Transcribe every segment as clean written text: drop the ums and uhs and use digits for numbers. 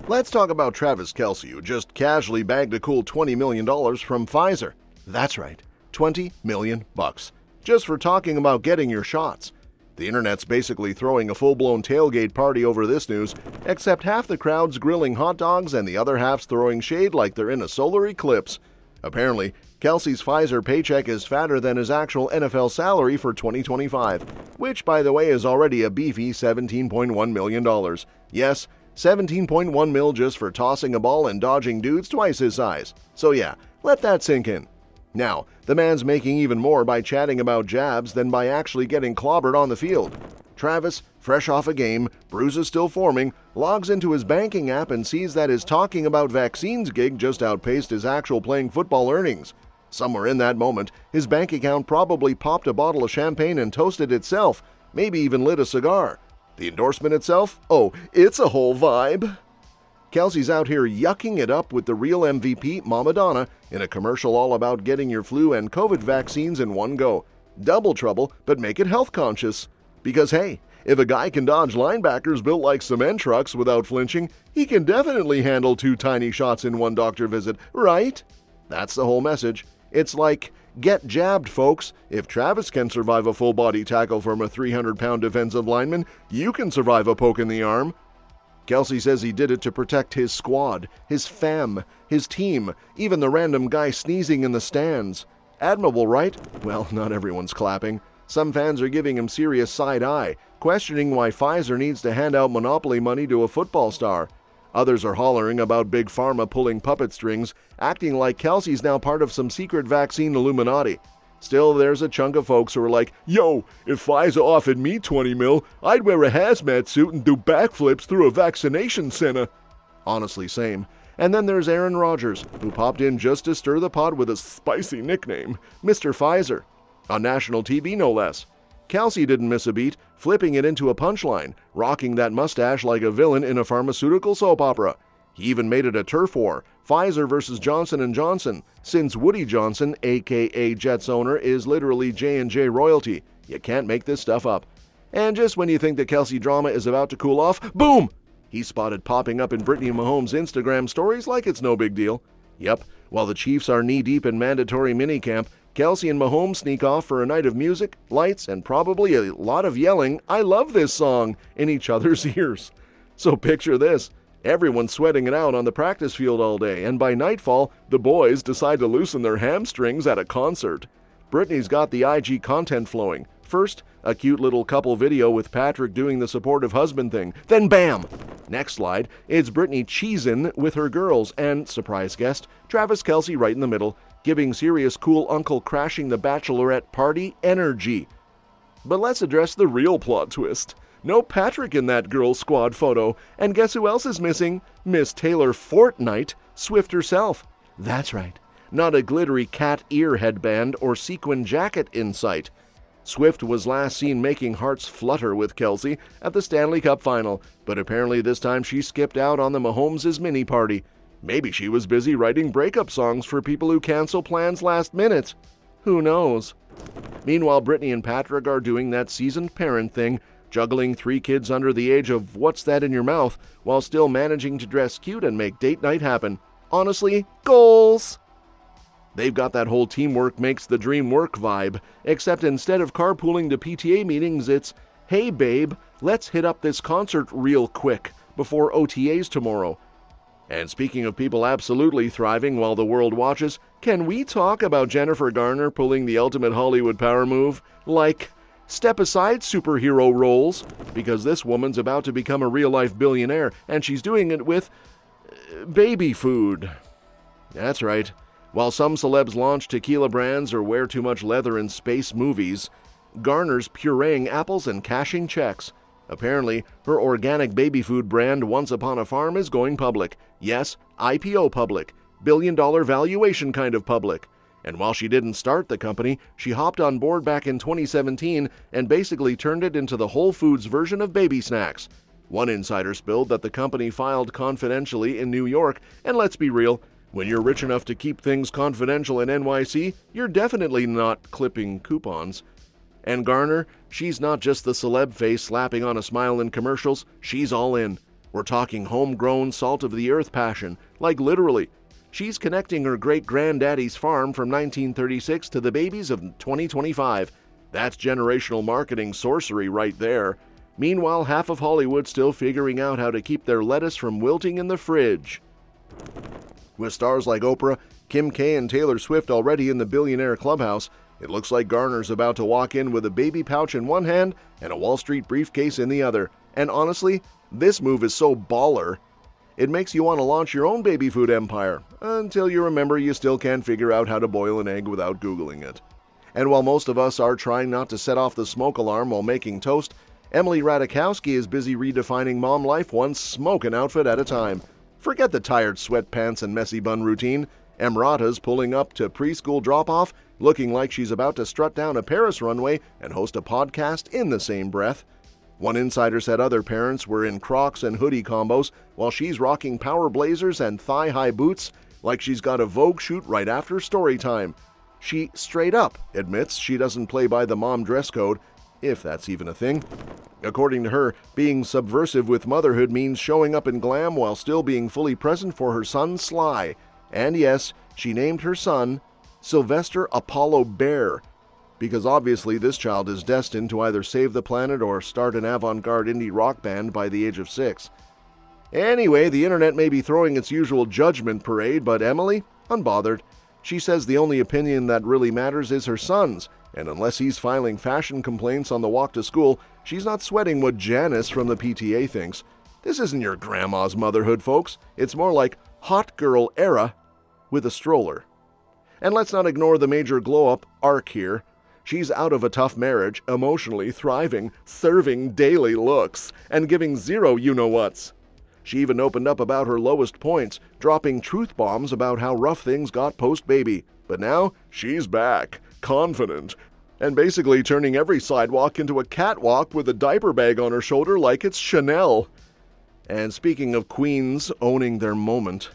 Let's talk about Travis Kelce, who just casually bagged a cool $20 million from Pfizer. That's right, $20 million. Just for talking about getting your shots. The internet's basically throwing a full-blown tailgate party over this news, except half the crowd's grilling hot dogs and the other half's throwing shade like they're in a solar eclipse. Apparently, Kelce's Pfizer paycheck is fatter than his actual NFL salary for 2025, which, by the way, is already a beefy $17.1 million. Yes, 17.1 mil just for tossing a ball and dodging dudes twice his size. So yeah, let that sink in. Now, the man's making even more by chatting about jabs than by actually getting clobbered on the field. Travis, fresh off a game, bruises still forming, logs into his banking app and sees that his talking about vaccines gig just outpaced his actual playing football earnings. Somewhere in that moment, his bank account probably popped a bottle of champagne and toasted itself, maybe even lit a cigar. The endorsement itself? Oh, it's a whole vibe. Kelce's out here yucking it up with the real MVP, Mama Donna, in a commercial all about getting your flu and COVID vaccines in one go. Double trouble, but make it health conscious. Because hey, if a guy can dodge linebackers built like cement trucks without flinching, he can definitely handle 2 tiny shots in one doctor visit, right? That's the whole message. It's like, get jabbed, folks. If Travis can survive a full-body tackle from a 300-pound defensive lineman, you can survive a poke in the arm. Kelce says he did it to protect his squad, his fam, his team, even the random guy sneezing in the stands. Admirable, right? Well, not everyone's clapping. Some fans are giving him serious side-eye, questioning why Pfizer needs to hand out monopoly money to a football star. Others are hollering about Big Pharma pulling puppet strings, acting like Kelce's now part of some secret vaccine Illuminati. Still, there's a chunk of folks who are like, yo, if Pfizer offered me 20 mil, I'd wear a hazmat suit and do backflips through a vaccination center. Honestly, same. And then there's Aaron Rodgers, who popped in just to stir the pot with a spicy nickname, Mr. Pfizer. On national TV, no less. Kelce didn't miss a beat, flipping it into a punchline, rocking that mustache like a villain in a pharmaceutical soap opera. He even made it a turf war, Pfizer versus Johnson & Johnson, since Woody Johnson, aka Jets owner, is literally J&J royalty. You can't make this stuff up. And just when you think the Kelce drama is about to cool off, boom! He's spotted popping up in Brittany Mahomes' Instagram stories like it's no big deal. Yep, while the Chiefs are knee-deep in mandatory minicamp, Kelce and Mahomes sneak off for a night of music, lights, and probably a lot of yelling, "I love this song," in each other's ears. So picture this. Everyone's sweating it out on the practice field all day, and by nightfall, the boys decide to loosen their hamstrings at a concert. Brittany's got the IG content flowing. First, a cute little couple video with Patrick doing the supportive husband thing. Then bam! Next slide, it's Brittany cheesin' with her girls and, surprise guest, Travis Kelce right in the middle, giving serious cool uncle crashing the bachelorette party energy. But let's address the real plot twist. No Patrick in that girl squad photo, and guess who else is missing? Miss Taylor Fortnite, Swift herself. That's right, not a glittery cat ear headband or sequin jacket in sight. Swift was last seen making hearts flutter with Kelce at the Stanley Cup final, but apparently this time she skipped out on the Mahomes' mini party. Maybe she was busy writing breakup songs for people who cancel plans last minute. Who knows? Meanwhile, Brittany and Patrick are doing that seasoned parent thing, juggling 3 kids under the age of what's that in your mouth, while still managing to dress cute and make date night happen. Honestly, goals! They've got that whole teamwork makes the dream work vibe, except instead of carpooling to PTA meetings, it's, hey babe, let's hit up this concert real quick, before OTAs tomorrow. And speaking of people absolutely thriving while the world watches, can we talk about Jennifer Garner pulling the ultimate Hollywood power move? Like, step aside superhero roles, because this woman's about to become a real-life billionaire, and she's doing it with baby food. That's right. While some celebs launch tequila brands or wear too much leather in space movies, Garner's pureeing apples and cashing checks. Apparently, her organic baby food brand Once Upon a Farm is going public. Yes, IPO public. Billion-dollar valuation kind of public. And while she didn't start the company, she hopped on board back in 2017 and basically turned it into the Whole Foods version of baby snacks. One insider spilled that the company filed confidentially in New York, and let's be real, when you're rich enough to keep things confidential in NYC, you're definitely not clipping coupons. And Garner, she's not just the celeb face slapping on a smile in commercials, she's all in. We're talking homegrown, salt-of-the-earth passion, like literally. She's connecting her great-granddaddy's farm from 1936 to the babies of 2025. That's generational marketing sorcery right there. Meanwhile, half of Hollywood's still figuring out how to keep their lettuce from wilting in the fridge. With stars like Oprah, Kim K, and Taylor Swift already in the billionaire clubhouse, it looks like Garner's about to walk in with a baby pouch in one hand and a Wall Street briefcase in the other. And honestly, this move is so baller, it makes you want to launch your own baby food empire, until you remember you still can't figure out how to boil an egg without Googling it. And while most of us are trying not to set off the smoke alarm while making toast, Emily Ratajkowski is busy redefining mom life one smokin' outfit at a time. Forget the tired sweatpants and messy bun routine. Emrata's pulling up to preschool drop-off, looking like she's about to strut down a Paris runway and host a podcast in the same breath. One insider said other parents were in Crocs and hoodie combos, while she's rocking power blazers and thigh-high boots like she's got a Vogue shoot right after story time. She straight up admits she doesn't play by the mom dress code, if that's even a thing. According to her, being subversive with motherhood means showing up in glam while still being fully present for her son Sly. And yes, she named her son Sylvester Apollo Bear, because obviously this child is destined to either save the planet or start an avant-garde indie rock band by the age of 6. Anyway, the internet may be throwing its usual judgment parade, but Emily, unbothered. She says the only opinion that really matters is her son's, and unless he's filing fashion complaints on the walk to school, she's not sweating what Janice from the PTA thinks. This isn't your grandma's motherhood, folks. It's more like hot girl era with a stroller. And let's not ignore the major glow-up arc here. She's out of a tough marriage, emotionally thriving, serving daily looks, and giving zero you-know-whats. She even opened up about her lowest points, dropping truth bombs about how rough things got post-baby. But now, she's back, confident, and basically turning every sidewalk into a catwalk with a diaper bag on her shoulder like it's Chanel. And speaking of queens owning their moment,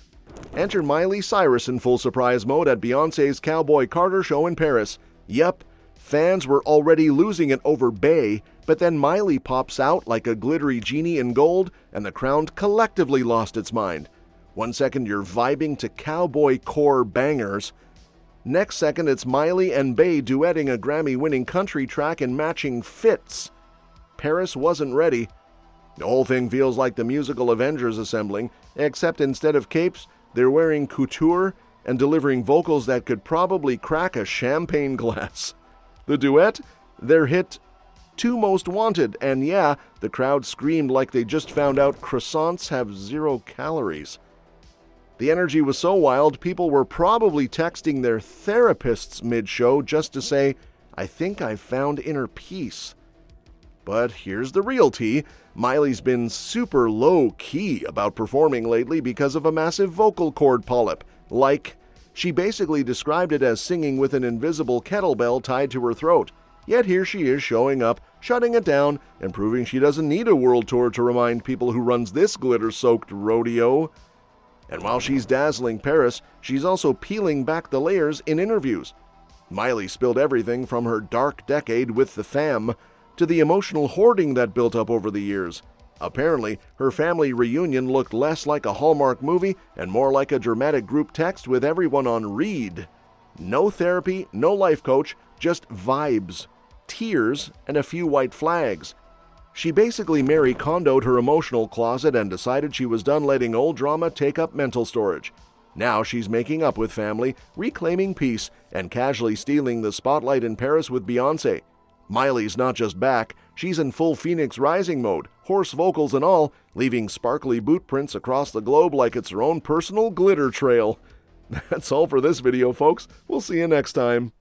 enter Miley Cyrus in full surprise mode at Beyoncé's Cowboy Carter show in Paris. Yep, fans were already losing it over Bey, but then Miley pops out like a glittery genie in gold, and the crowd collectively lost its mind. 1 second you're vibing to cowboy core bangers. Next second it's Miley and Bey duetting a Grammy-winning country track in matching fits. Paris wasn't ready. The whole thing feels like the musical Avengers assembling, except instead of capes, they're wearing couture and delivering vocals that could probably crack a champagne glass. The duet? Their hit Two Most Wanted, and yeah, the crowd screamed like they just found out croissants have 0 calories. The energy was so wild, people were probably texting their therapists mid-show just to say, "I think I've found inner peace." But here's the real tea. Miley's been super low-key about performing lately because of a massive vocal cord polyp. She basically described it as singing with an invisible kettlebell tied to her throat. Yet here she is showing up, shutting it down, and proving she doesn't need a world tour to remind people who runs this glitter-soaked rodeo. And while she's dazzling Paris, she's also peeling back the layers in interviews. Miley spilled everything from her dark decade with the fam to the emotional hoarding that built up over the years. Apparently, her family reunion looked less like a Hallmark movie and more like a dramatic group text with everyone on read. No therapy, no life coach, just vibes, tears, and a few white flags. She basically Marie Kondo'd her emotional closet and decided she was done letting old drama take up mental storage. Now she's making up with family, reclaiming peace, and casually stealing the spotlight in Paris with Beyoncé. Miley's not just back, she's in full Phoenix Rising mode, hoarse vocals and all, leaving sparkly boot prints across the globe like it's her own personal glitter trail. That's all for this video, folks. We'll see you next time.